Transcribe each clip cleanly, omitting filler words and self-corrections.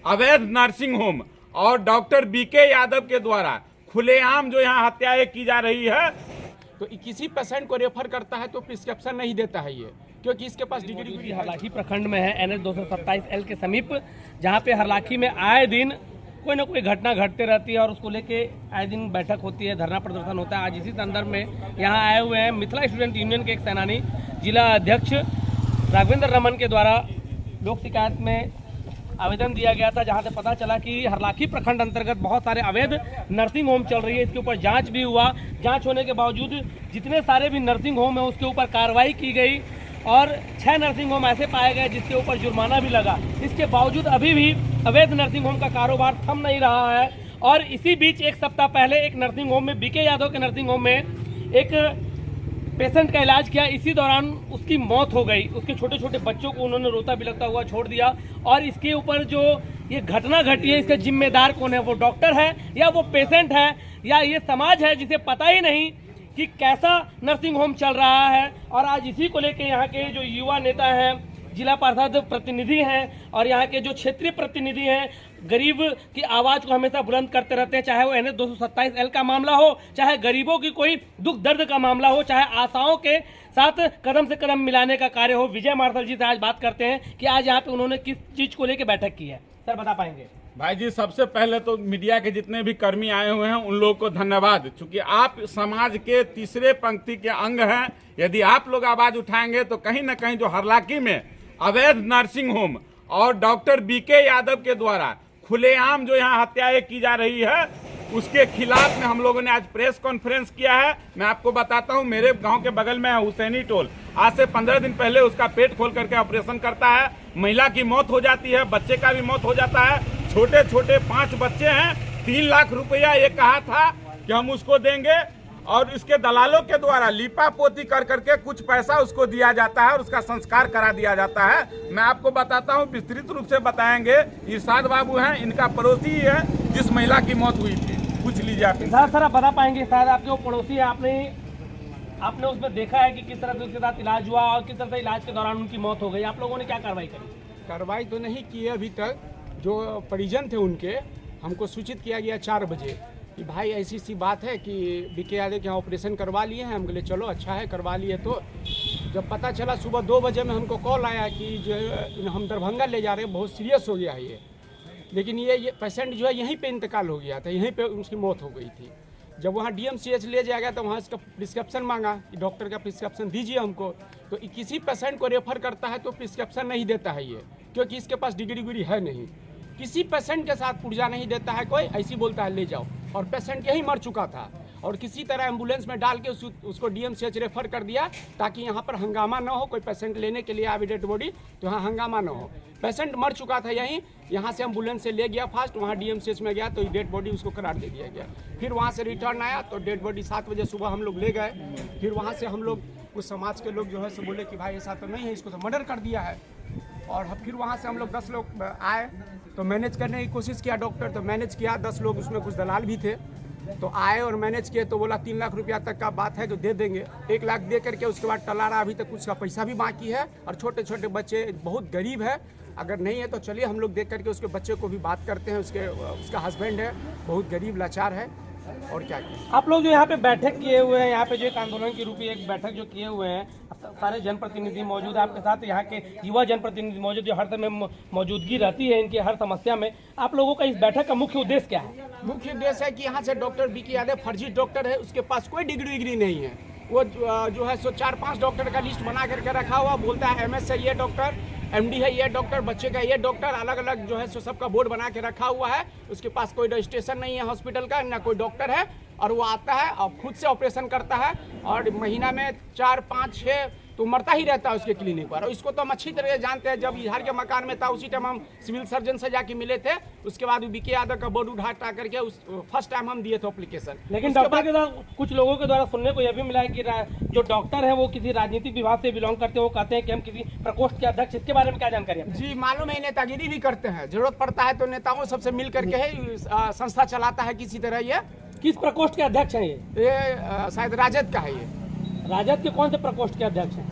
अवैध nursing home और doctor BK Yadav के द्वारा खुलेआम जो यहाँ हत्याएं की जा रही है, तो किसी पेशेंट को रेफर करता है तो प्रिस्क्रिप्शन नहीं देता है ये, क्योंकि इसके पास डिग्री हरलाखी प्रखंड में है NH 227L के समीप, जहाँ पे हरलाखी में आए दिन कोई ना कोई घटना घटते रहती है और उसको लेके आए दिन बैठक होती है, धरना प्रदर्शन होता है। आज इसी संदर्भ में यहाँ आए हुए हैं मिथिला स्टूडेंट यूनियन के एक सेनानी जिला अध्यक्ष राघवेंद्र रमन के द्वारा लोक शिकायत में आवेदन दिया गया था, जहां से पता चला कि हरलाखी प्रखंड अंतर्गत बहुत सारे अवैध नर्सिंग होम चल रही है। इसके ऊपर जांच भी हुआ, जांच होने के बावजूद जितने सारे भी नर्सिंग होम है उसके ऊपर कार्रवाई की गई और 6 नर्सिंग होम ऐसे पाए गए जिसके ऊपर जुर्माना भी लगा। इसके बावजूद अभी भी अवैध नर्सिंग होम का कारोबार थम नहीं रहा है। और इसी बीच एक सप्ताह पहले एक नर्सिंग होम में, बीके यादव के नर्सिंग होम में एक पेशेंट का इलाज किया, इसी दौरान उसकी मौत हो गई। उसके छोटे छोटे बच्चों को उन्होंने रोता बिलखता हुआ छोड़ दिया। और इसके ऊपर जो ये घटना घटी है, इसका जिम्मेदार कौन है? वो डॉक्टर है या वो पेशेंट है या ये समाज है जिसे पता ही नहीं कि कैसा नर्सिंग होम चल रहा है। और आज इसी को लेकर यहाँ के जो युवा नेता हैं, जिला पार्षद प्रतिनिधि हैं और यहाँ के जो क्षेत्रीय प्रतिनिधि हैं, गरीब की आवाज़ को हमेशा बुलंद करते रहते हैं, चाहे वो NH 227L का मामला हो, चाहे गरीबों की कोई दुख दर्द का मामला हो, चाहे आशाओं के साथ कदम से कदम मिलाने का कार्य हो। विजय मार्शल जी से आज बात करते हैं कि आज यहाँ पे उन्होंने किस चीज़ को लेकर बैठक की है। सर बता पाएंगे? भाई जी, सबसे पहले तो मीडिया के जितने भी कर्मी आए हुए हैं उन लोगों को धन्यवाद, क्योंकि आप समाज के तीसरे पंक्ति के अंग हैं। यदि आप लोग आवाज उठाएंगे तो कहीं ना कहीं जो हरलाखी में अवैध नर्सिंग होम और डॉक्टर बीके यादव के द्वारा खुलेआम जो यहाँ हत्याएं की जा रही है, उसके खिलाफ में हम लोगों ने आज प्रेस कॉन्फ्रेंस किया है। मैं आपको बताता हूँ, मेरे गांव के बगल में है हुसैनी टोल, आज से 15 दिन पहले उसका पेट खोल करके ऑपरेशन करता है, महिला की मौत हो जाती है, बच्चे का भी मौत हो जाता है। छोटे छोटे 5 बच्चे हैं। 3 लाख रुपया ये कहा था कि हम उसको देंगे और इसके दलालों के द्वारा लीपा पोती कर करके कुछ पैसा उसको दिया जाता है और उसका संस्कार करा दिया जाता है। मैं आपको बताता हूँ, विस्तृत रूप से बताएंगे। इरशाद बाबू हैं, इनका पड़ोसी ही है जिस महिला की मौत हुई थी। पूछ लीजिए आप। सर आप बता पाएंगे, शायद आपके वो पड़ोसी है, आपने उसमें देखा है कि किस तरह से उसके साथ इलाज हुआ और किस तरह से इलाज के दौरान उनकी मौत हो गई। आप लोगों ने क्या कार्रवाई करी? कार्रवाई तो नहीं की है अभी तक। जो परिजन थे उनके, हमको सूचित किया गया 4 बजे कि भाई ऐसी सी बात है कि बीके यादव के यहाँ ऑपरेशन करवा लिए हैं। हम बोले चलो अच्छा है, करवा लिए। तो जब पता चला सुबह 2 बजे में हमको कॉल आया कि जो हम दरभंगा ले जा रहे हैं, बहुत सीरियस हो गया है ये। लेकिन ये पेशेंट जो है यहीं पे इंतकाल हो गया था, यहीं पे उसकी मौत हो गई थी। जब वहाँ DMCH ले जाया गया तो वहाँ इसका प्रिस्क्रिप्शन मांगा कि डॉक्टर का प्रिस्क्रिप्शन दीजिए हमको। तो किसी पेशेंट को रेफर करता है तो प्रिस्क्रिप्शन नहीं देता है ये, क्योंकि इसके पास डिग्री है नहीं। किसी पेशेंट के साथ पुर्जा नहीं देता है कोई, ऐसी बोलता है ले जाओ। और पेशेंट यही मर चुका था और किसी तरह एम्बुलेंस में डाल के उसको DMCH रेफर कर दिया ताकि यहाँ पर हंगामा ना हो। कोई पेशेंट लेने के लिए आवे डेड बॉडी, तो यहाँ हंगामा ना हो। पेशेंट मर चुका था यहीं, यहाँ से एम्बुलेंस से ले गया फास्ट, वहाँ DMCH में गया तो डेड बॉडी उसको करार दे दिया गया। फिर वहाँ से रिटर्न आया तो डेड बॉडी 7 बजे सुबह हम लोग ले गए। फिर वहाँ से हम लोग उस समाज के लोग जो है सो बोले कि भाई ऐसा तो नहीं है, इसको तो मर्डर कर दिया है। और फिर वहाँ से हम लोग 10 लोग आए तो मैनेज करने की कोशिश किया डॉक्टर, तो मैनेज किया। 10 लोग, उसमें कुछ दलाल भी थे, तो आए और मैनेज किए। तो बोला 3 लाख रुपया तक का बात है तो दे देंगे। 1 लाख दे करके उसके बाद टला रहा, अभी तक कुछ का पैसा भी बाकी है। और छोटे छोटे बच्चे बहुत गरीब है, अगर नहीं है तो चलिए हम लोग देख करके उसके बच्चे को भी बात करते हैं। उसका हस्बैंड है, बहुत गरीब लाचार है। और क्या किया? आप लोग जो यहाँ पे बैठक किए हुए हैं, यहाँ पे जो एक आंदोलन की रूपी एक बैठक जो किए हुए हैं, सारे जनप्रतिनिधि मौजूद है आपके साथ, यहाँ के युवा जनप्रतिनिधि मौजूद, जो हर समय मौजूदगी रहती है इनकी हर समस्या में। आप लोगों का इस बैठक का मुख्य उद्देश्य क्या है? मुख्य उद्देश्य है कि यहाँ से डॉक्टर बीके यादव फर्जी डॉक्टर है, उसके पास कोई डिग्री नहीं है। वो जो है सो 4-5 डॉक्टर का लिस्ट बना करके रखा हुआ, बोलता है MS है ये डॉक्टर, MD है ये डॉक्टर, बच्चे का ये डॉक्टर, अलग अलग जो है सो सबका बोर्ड बना के रखा हुआ है। उसके पास कोई रजिस्ट्रेशन नहीं है हॉस्पिटल का, ना कोई डॉक्टर है। और वो आता है और खुद से ऑपरेशन करता है और महीना में 4, 5, 6 तो मरता ही रहता है उसके क्लिनिक पर। और इसको तो हम अच्छी तरह जानते हैं, जब इजहार के मकान में था उसी टाइम हम सिविल सर्जन से जाके मिले थे। उसके बाद बीके यादव का बोर्ड उठा करके फर्स्ट टाइम हम दिए थे एप्लीकेशन। लेकिन डॉक्टर के साथ कुछ लोगों के द्वारा सुनने को यह भी मिला है कि जो डॉक्टर है वो किसी राजनीतिक विभाग से बिलोंग करते हैं। वो कहते हैं कि हम किसी प्रकोष्ठ के अध्यक्ष, इसके बारे में क्या जानकारी है? जी मालूम है, नेतागिरी भी करते हैं, जरूरत पड़ता है तो नेताओं सबसे मिल करके ही संस्था चलाता है किसी तरह। ये किस प्रकोष्ठ के अध्यक्ष हैं? ये शायद राजद का है। ये राजद के कौन से प्रकोष्ठ के अध्यक्ष हैं?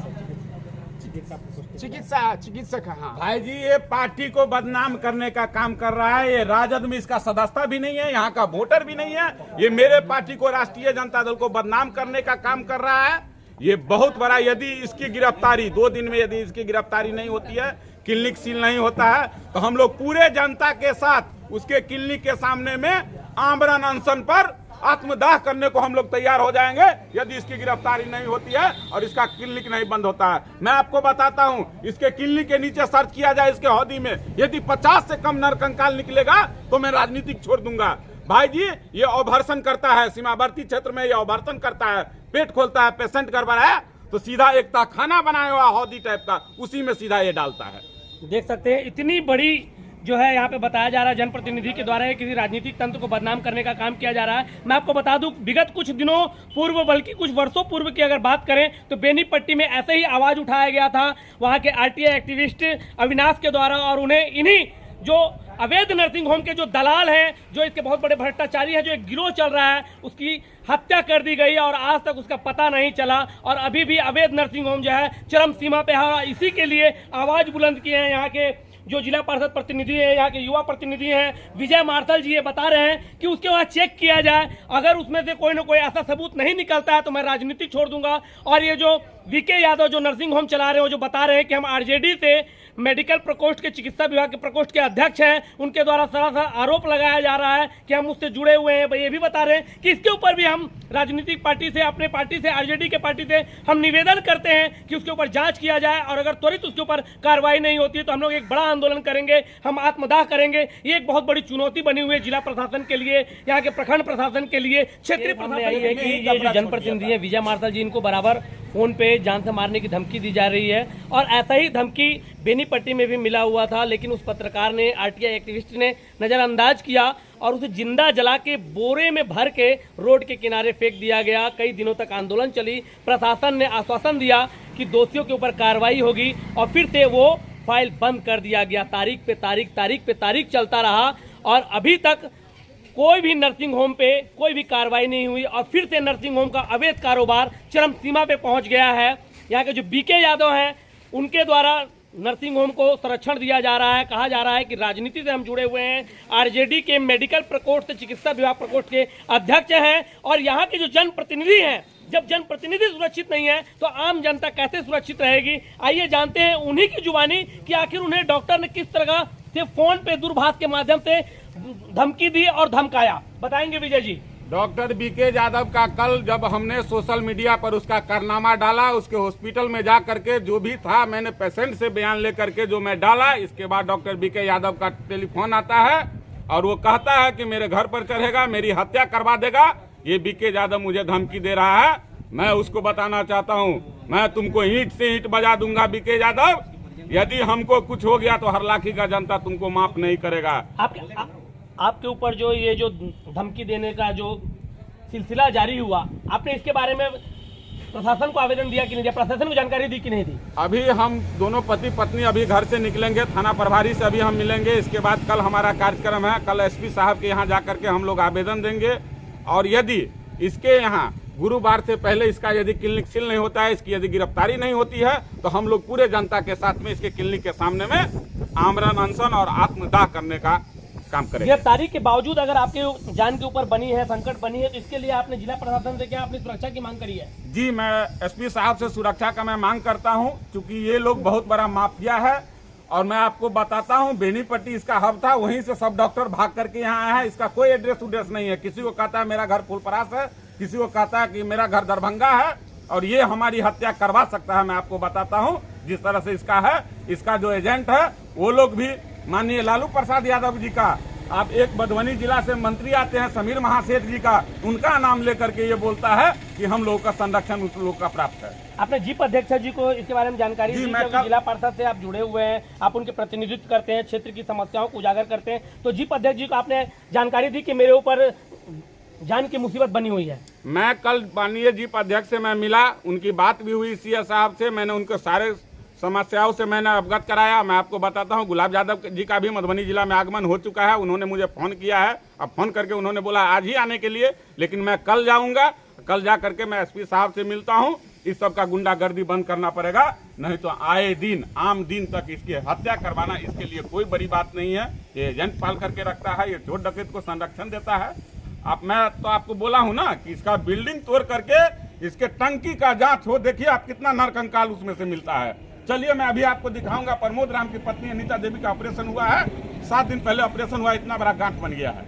चिकित्सक है। हाँ भाई जी, ये पार्टी को बदनाम करने का काम कर रहा है। ये राजद में इसका सदस्यता भी नहीं है, यहाँ का वोटर भी नहीं है। ये मेरे पार्टी को, राष्ट्रीय जनता दल को बदनाम करने का काम कर रहा है। ये बहुत बड़ा, यदि इसकी गिरफ्तारी 2 दिन में यदि इसकी गिरफ्तारी नहीं होती है, क्लिनिक सील नहीं होता है, तो हम लोग पूरे जनता के साथ उसके क्लिनिक के सामने में आमरण अनशन पर आत्मदाह करने को हम लोग तैयार हो जाएंगे, यदि इसकी गिरफ्तारी नहीं होती है और इसका क्लिनिक नहीं बंद होता है। मैं आपको बताता हूं, इसके क्लिनिक के नीचे सर्च किया जाए, इसके हौदी में यदि 50 से कम नरकंकाल निकलेगा तो मैं राजनीतिक छोड़ दूंगा। भाई जी, ये अभर्सन करता है, सीमावर्ती क्षेत्र में ये अभर्सन करता है, पेट खोलता है, पेशेंट गड़बड़ा है तो सीधा एक खाना बनाया हुआ हौदी टाइप का, उसी में सीधा ये डालता है। देख सकते हैं इतनी बड़ी जो है यहाँ पे बताया जा रहा है जनप्रतिनिधि के द्वारा किसी राजनीतिक तंत्र को बदनाम करने का काम किया जा रहा है। मैं आपको बता दूं, विगत कुछ दिनों पूर्व, बल्कि कुछ वर्षों पूर्व की अगर बात करें तो बेनीपट्टी में ऐसे ही आवाज उठाया गया था वहाँ के आरटीआई एक्टिविस्ट अविनाश के द्वारा, और उन्हें इन्हीं जो अवैध नर्सिंग होम के जो दलाल हैं, जो इसके बहुत बड़े भ्रष्टाचारी हैं, जो एक गिरोह चल रहा है, उसकी हत्या कर दी गई और आज तक उसका पता नहीं चला। और अभी भी अवैध नर्सिंग होम जो है चरम सीमा पे है। इसी के लिए आवाज बुलंद किए हैं यहाँ के जो जिला परिषद प्रतिनिधि है, यहाँ के युवा प्रतिनिधि हैं, विजय मार्शल जी, ये बता रहे हैं कि उसके वहाँ चेक किया जाए, अगर उसमें से कोई ना कोई ऐसा सबूत नहीं निकलता है तो मैं राजनीति छोड़ दूंगा। और ये जो वीके यादव जो नर्सिंग होम चला रहे हो, जो बता रहे हैं कि हम आरजेडी से मेडिकल प्रकोष्ठ के, चिकित्सा विभाग के प्रकोष्ठ के अध्यक्ष हैं, उनके द्वारा सरासर आरोप लगाया जा रहा है कि हम उससे जुड़े हुए हैं। ये भी बता रहे हैं कि इसके ऊपर भी हम राजनीतिक पार्टी से, अपने पार्टी से, आरजेडी के पार्टी से हम निवेदन करते हैं कि उसके ऊपर जांच किया जाए, और अगर त्वरित उसके ऊपर कार्रवाई नहीं होती है तो हम लोग एक बड़ा आंदोलन करेंगे, हम आत्मदाह करेंगे। ये एक बहुत बड़ी चुनौती बनी हुई है जिला प्रशासन के लिए, यहाँ के प्रखंड प्रशासन के लिए, क्षेत्रीय प्रशासन है कि ये जो जनप्रतिनिधि है विजय मार्शल जी, इनको बराबर फोन पे जान से मारने की धमकी दी जा रही है। और ऐसा ही धमकी बेनीपट्टी में भी मिला हुआ था, लेकिन उस पत्रकार ने, आरटीआई एक्टिविस्ट ने नजरअंदाज किया और उसे जिंदा जला के बोरे में भर के रोड के किनारे फेंक दिया गया। कई दिनों तक आंदोलन चली, प्रशासन ने आश्वासन दिया कि दोषियों के ऊपर कार्रवाई होगी, और फिर से वो फाइल बंद कर दिया गया। तारीख पे तारीख चलता रहा और अभी तक कोई भी नर्सिंग होम पे कोई भी कार्रवाई नहीं हुई, और फिर से नर्सिंग होम का अवैध कारोबार चरम सीमा पे पहुंच गया है। यहाँ के जो बीके यादव हैं, उनके द्वारा नर्सिंग होम को संरक्षण दिया जा रहा है। कहा जा रहा है कि राजनीति से हम जुड़े हुए हैं, आरजेडी के मेडिकल प्रकोष्ठ से चिकित्सा विभाग प्रकोष्ठ के अध्यक्ष हैं, और यहाँ के जो जनप्रतिनिधि हैं, जब जनप्रतिनिधि सुरक्षित नहीं है तो आम जनता कैसे सुरक्षित रहेगी। आइए जानते हैं उन्हीं की जुबानी कि आखिर उन्हें डॉक्टर ने किस तरह से फोन पे दूरभाष के माध्यम से धमकी दी और धमकाया, बताएंगे विजय जी। डॉक्टर बीके यादव का कल जब हमने सोशल मीडिया पर उसका कारनामा डाला, उसके हॉस्पिटल में जा करके जो भी था, मैंने पेशेंट से बयान लेकर के जो मैं डाला, इसके बाद डॉक्टर बीके यादव का टेलीफोन आता है और वो कहता है कि मेरे घर पर चढ़ेगा, मेरी हत्या करवा देगा। ये बीके यादव मुझे धमकी दे रहा है। मैं उसको बताना चाहता हूँ, मैं तुमको ईंट से ईंट बजा दूंगा बीके यादव। यदि हमको कुछ हो गया तो हरलाखी का जनता तुमको माफ नहीं करेगा। आपके ऊपर जो ये जो धमकी देने का जो सिलसिला जारी हुआ, आपने इसके बारे में प्रशासन को आवेदन दिया कि नहीं दिया, प्रशासन को जानकारी दी कि नहीं दी? अभी हम दोनों पति पत्नी अभी घर से निकलेंगे, थाना प्रभारी से अभी हम मिलेंगे। इसके बाद कल हमारा कार्यक्रम है, कल एसपी साहब के यहाँ जा करके हम लोग आवेदन देंगे, और यदि इसके यहाँ गुरुवार से पहले इसका यदि क्लिनिक सील नहीं होता है, इसकी यदि गिरफ्तारी नहीं होती है, तो हम लोग पूरे जनता के साथ में इसके क्लिनिक के सामने में आमरण अनशन और आत्मदाह करने का काम करेंगे। गिरफ्तारी के बावजूद अगर आपके जान के ऊपर बनी है, संकट बनी है, तो इसके लिए आपने जिला प्रशासन से क्या अपनी सुरक्षा की मांग करी है? जी, मैं एसपी साहब से सुरक्षा का मैं मांग करता हूं, क्योंकि ये लोग बहुत बड़ा माफिया है। और मैं आपको बताता हूं, बेनीपट्टी इसका हब था, वहीं से सब डॉक्टर भाग करके यहाँ आया है। इसका कोई एड्रेस उड्रेस नहीं है। किसी को कहता है मेरा घर फुलपरास है, किसी को कहता है कि मेरा घर दरभंगा है, और ये हमारी हत्या करवा सकता है। मैं आपको बताता हूँ जिस तरह से इसका है, इसका जो एजेंट है, वो लोग भी माननीय लालू प्रसाद यादव जी का, आप एक मधुबनी जिला से मंत्री आते हैं समीर महासेठ जी का, उनका नाम लेकर के ये बोलता है कि हम लोगों का संरक्षण उस लोग का प्राप्त है। आपने जीप अध्यक्ष जी को इसके बारे में जानकारी दी? जिला पार्षद से आप जुड़े हुए हैं, आप उनके प्रतिनिधित्व करते हैं, क्षेत्र की समस्याओं को उजागर करते हैं, तो जीप अध्यक्ष जी को आपने जानकारी दी कि मेरे ऊपर जान की मुसीबत बनी हुई है? मैं कल माननीय जीप अध्यक्ष से मैं मिला, उनकी बात भी हुई सीएस साहब से, मैंने उनके सारे समस्याओं से मैंने अवगत कराया। मैं आपको बताता हूं, गुलाब यादव जी का भी मधुबनी जिला में आगमन हो चुका है। उन्होंने मुझे फ़ोन किया है, अब फ़ोन करके उन्होंने बोला आज ही आने के लिए, लेकिन मैं कल जाऊंगा। कल जा करके मैं एसपी साहब से मिलता हूं इस सब का गुंडागर्दी बंद करना पड़ेगा, नहीं तो आए दिन आम दिन तक इसकी हत्या करवाना इसके लिए कोई बड़ी बात नहीं है। ये एजेंट पाल करके रखता है, ये चोर डकैत को संरक्षण देता है। अब मैं तो आपको बोला हूं ना कि इसका बिल्डिंग तोड़ करके इसके टंकी का जांच हो, देखिए आप कितना नरकंकाल उसमें से मिलता है। चलिए मैं अभी आपको दिखाऊंगा, प्रमोद राम की पत्नी अनीता देवी का ऑपरेशन हुआ है, 7 दिन पहले ऑपरेशन हुआ, इतना बड़ा गांठ बन गया है,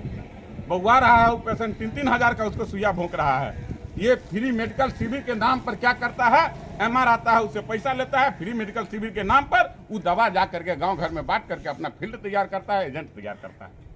बउआ रहा है, वो पेशेंट 3-3 हजार का उसको सुइया भोंक रहा है। ये फ्री मेडिकल शिविर के नाम पर क्या करता है, एमआर आता है उससे पैसा लेता है, फ्री मेडिकल शिविर के नाम पर वो दवा जा करके गांव घर में बांट करके अपना फील्ड तैयार करता है, एजेंट तैयार करता है।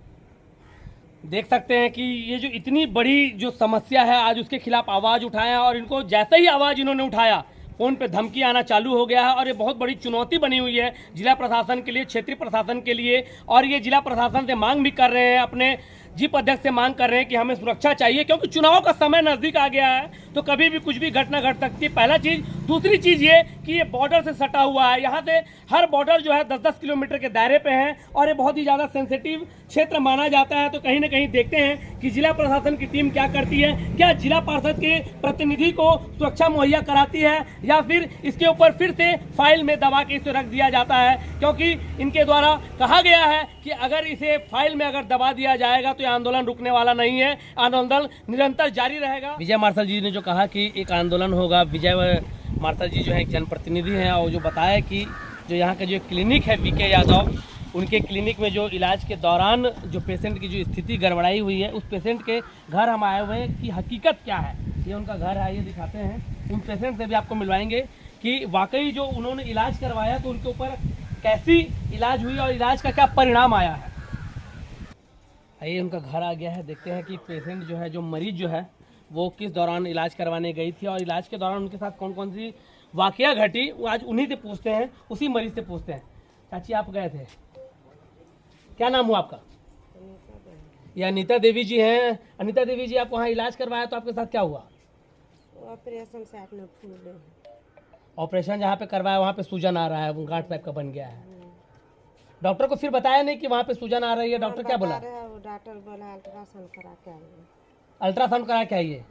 देख सकते हैं कि ये जो इतनी बड़ी जो समस्या है, आज उसके खिलाफ आवाज़ उठाया और इनको जैसे ही आवाज़ इन्होंने उठाया फ़ोन पे धमकी आना चालू हो गया है। और ये बहुत बड़ी चुनौती बनी हुई है जिला प्रशासन के लिए, क्षेत्रीय प्रशासन के लिए। और ये जिला प्रशासन से मांग भी कर रहे हैं, अपने जीप अध्यक्ष से मांग कर रहे हैं कि हमें सुरक्षा चाहिए, क्योंकि चुनाव का समय नज़दीक आ गया है, तो कभी भी कुछ भी घटना घट सकती है। पहला चीज़। दूसरी चीज़ ये कि ये बॉर्डर से सटा हुआ है, यहाँ से हर बॉर्डर जो है 10-10 किलोमीटर के दायरे पे है और ये बहुत ही ज़्यादा सेंसिटिव क्षेत्र माना जाता है। तो कहीं ना कहीं देखते हैं कि जिला प्रशासन की टीम क्या करती है, क्या जिला पार्षद के प्रतिनिधि को सुरक्षा मुहैया कराती है या फिर इसके ऊपर फिर से फाइल में दबा के इसे रख दिया जाता है, क्योंकि इनके द्वारा कहा गया है कि अगर इसे फाइल में अगर दबा दिया जाएगा तो आंदोलन रुकने वाला नहीं है, आंदोलन निरंतर जारी रहेगा। विजय मार्शल जी ने जो कहा कि एक आंदोलन होगा, विजय मार्शल जी जो है एक जनप्रतिनिधि हैं और जो बताया कि जो यहाँ का जो क्लिनिक है वीके यादव, उनके क्लिनिक में जो इलाज के दौरान जो पेशेंट की जो स्थिति गड़बड़ाई हुई है, उस पेशेंट के घर हम आए हुए हैं कि हकीकत क्या है। ये उनका घर है, ये दिखाते हैं, उन पेशेंट से भी आपको मिलवाएंगे कि वाकई जो उन्होंने इलाज करवाया तो उनके ऊपर कैसी इलाज हुई और इलाज का क्या परिणाम आया है। आइए उनका घर आ गया है, देखते हैं कि पेशेंट जो है, जो मरीज जो है, वो किस दौरान इलाज करवाने गई थी और इलाज के दौरान उनके साथ कौन कौन सी वाकया घटी, वो आज उन्हीं से पूछते हैं, उसी मरीज से पूछते हैं। चाची आप गए थे, क्या नाम हुआ आपका? ये अनीता देवी जी हैं। अनीता देवी जी, आप वहाँ इलाज करवाया तो आपके साथ क्या हुआ? ऑपरेशन से आपने फूले, ऑपरेशन जहाँ पे करवाया वहाँ पे सूजन आ रहा है, वो गांठ टाइप का बन गया है। डॉक्टर को फिर बताया नहीं कि वहाँ पे सूजन आ रही है? डॉक्टर क्या बोला? डॉक्टर बोला अल्ट्रासाउंड करा के आइए। अल्ट्रासाउंड करा के आइए।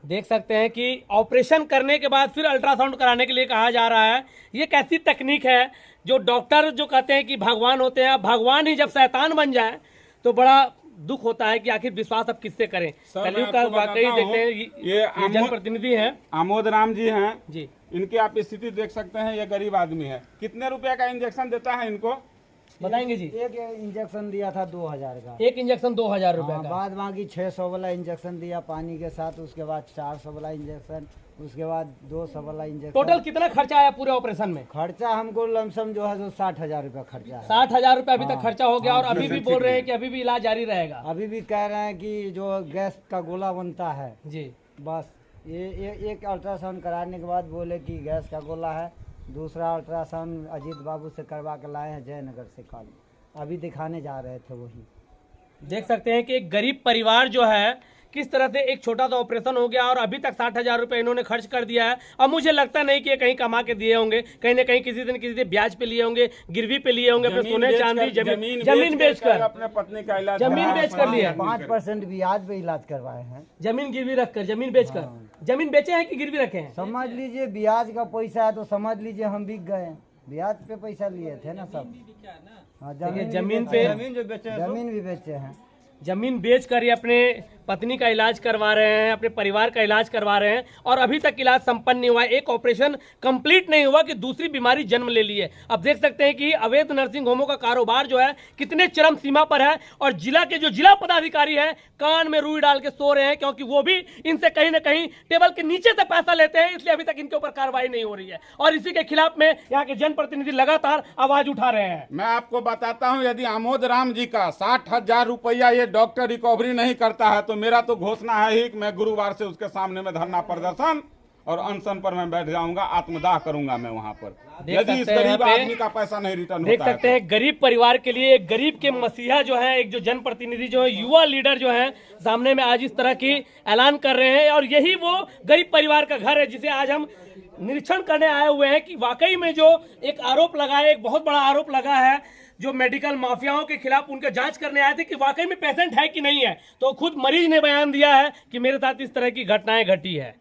देख सकते हैं कि ऑपरेशन करने के बाद फिर अल्ट्रासाउंड कराने के लिए कहा जा रहा है। ये कैसी तकनीक है? जो डॉक्टर जो कहते हैं कि भगवान होते हैं, भगवान ही जब शैतान बन जाए तो बड़ा दुख होता है कि आखिर विश्वास अब किससे करें। कलयुग का वाकई देखते हैं, ये जनप्रतिनिधि हैं, आमोद राम जी हैं जी। इनकी आप स्थिति देख सकते हैं, ये गरीब आदमी है। कितने रुपए का इंजेक्शन देता है इनको बताएंगे जी? एक इंजेक्शन दिया था 2000 का, एक इंजेक्शन 2000 रुपए का। बाद बाकी 600 वाला इंजेक्शन दिया पानी के साथ, उसके बाद 400 वाला इंजेक्शन, उसके बाद 200 वाला इंजेक्शन। टोटल कितना खर्चा आया पूरे ऑपरेशन में? खर्चा हमको लमसम जो है 60,000 रुपया खर्चा है। 60,000 रुपए अभी तक खर्चा हो गया और अभी भी बोल रहे हैं कि अभी भी इलाज जारी रहेगा। अभी भी कह रहे हैं कि जो गैस का गोला बनता है जी, बस ये एक अल्ट्रासाउंड कराने के बाद बोले कि गैस का गोला है। दूसरा अल्ट्रासाउंड अजीत बाबू से करवा के लाए हैं जयनगर से, कल अभी दिखाने जा रहे थे। वही देख सकते हैं कि एक गरीब परिवार जो है किस तरह से एक छोटा सा ऑपरेशन हो गया और अभी तक 60,000 रुपए इन्होंने खर्च कर दिया है। अब मुझे लगता नहीं कि ये कहीं कमा के दिए होंगे, कहीं ना कहीं किसी दिन किसी से ब्याज पे लिए होंगे, गिरवी पे लिए होंगे, अपने सोने चांदी जमीन बेचकर, अपने पत्नी का इलाज, जमीन बेच कर लिया। 5% ब्याज पे इलाज करवाए हैं, जमीन गिरवी रखकर, जमीन बेचकर। जमीन बेचे हैं कि गिरवी रखे हैं? समझ लीजिए ब्याज का पैसा है तो समझ लीजिए हम बिक गए। ब्याज पे पैसा लिए थे ना सब। हाँ, जमीन पे जमीन भी बेचे हैं। जमीन बेच कर ये अपने पत्नी का इलाज करवा रहे हैं, अपने परिवार का इलाज करवा रहे हैं और अभी तक इलाज संपन्न नहीं हुआ है। एक ऑपरेशन कंप्लीट नहीं हुआ कि दूसरी बीमारी जन्म ले ली है। अब देख सकते हैं कि अवैध नर्सिंग होमों का कारोबार जो है कितने चरम सीमा पर है और जिला के जो जिला पदाधिकारी है कान में रुई डाल के सो रहे हैं, क्योंकि वो भी इनसे कहीं ना कहीं टेबल के नीचे से पैसा लेते हैं, इसलिए अभी तक इनके ऊपर कार्रवाई नहीं हो रही है और इसी के खिलाफ में यहाँ के जनप्रतिनिधि लगातार आवाज उठा रहे हैं। मैं आपको बताता हूं, यदि आमोद राम जी का 60,000 रुपया ये डॉक्टर रिकवरी नहीं करता है तो मेरा तो घोषणा है ही कि मैं गुरुवार से उसके सामने में धरना प्रदर्शन और अनशन पर मैं बैठ जाऊंगा, आत्मदाह करूंगा मैं वहां पर, यदि इस गरीब आदमी का पैसा नहीं रिटर्न होता है। देख सकते हैं गरीब परिवार के लिए एक गरीब के मसीहा जो है, एक जो जनप्रतिनिधि जो है, युवा लीडर जो है, सामने में आज इस तरह की ऐलान कर रहे हैं और यही वो गरीब परिवार का घर है जिसे आज हम निरीक्षण करने आए हुए हैं कि वाकई में जो एक आरोप लगा है, एक बहुत बड़ा आरोप लगा है जो मेडिकल माफियाओं के खिलाफ, उनका जांच करने आए थे कि वाकई में पेशेंट है कि नहीं है, तो खुद मरीज ने बयान दिया है कि मेरे साथ इस तरह की घटनाएं घटी है।